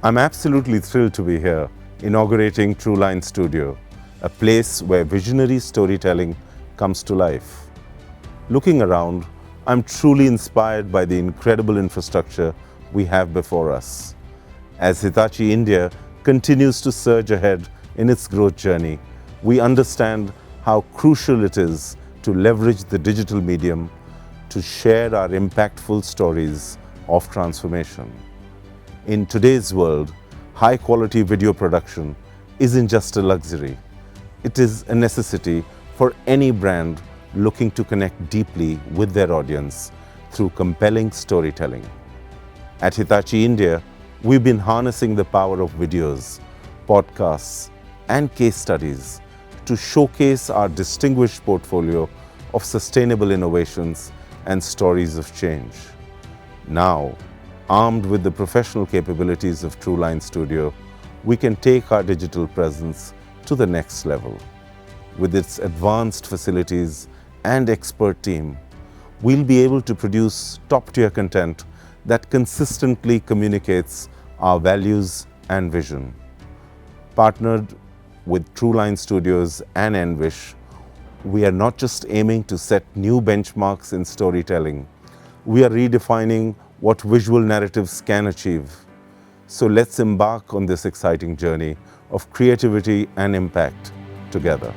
I'm absolutely thrilled to be here, inaugurating Trueline Studio, a place where visionary storytelling comes to life. Looking around, I'm truly inspired by the incredible infrastructure we have before us. As Hitachi India continues to surge ahead in its growth journey, we understand how crucial it is to leverage the digital medium to share our impactful stories of transformation. In today's world, high-quality video production isn't just a luxury. It is a necessity for any brand looking to connect deeply with their audience through compelling storytelling. At Hitachi India, we've been harnessing the power of videos, podcasts, and case studies to showcase our distinguished portfolio of sustainable innovations and stories of change. Now, armed with the professional capabilities of Trueline Studio, we can take our digital presence to the next level. With its advanced facilities and expert team, we'll be able to produce top-tier content that consistently communicates our values and vision. Partnered with Trueline Studios and Nvish, we are not just aiming to set new benchmarks in storytelling, we are redefining what visual narratives can achieve. So let's embark on this exciting journey of creativity and impact together.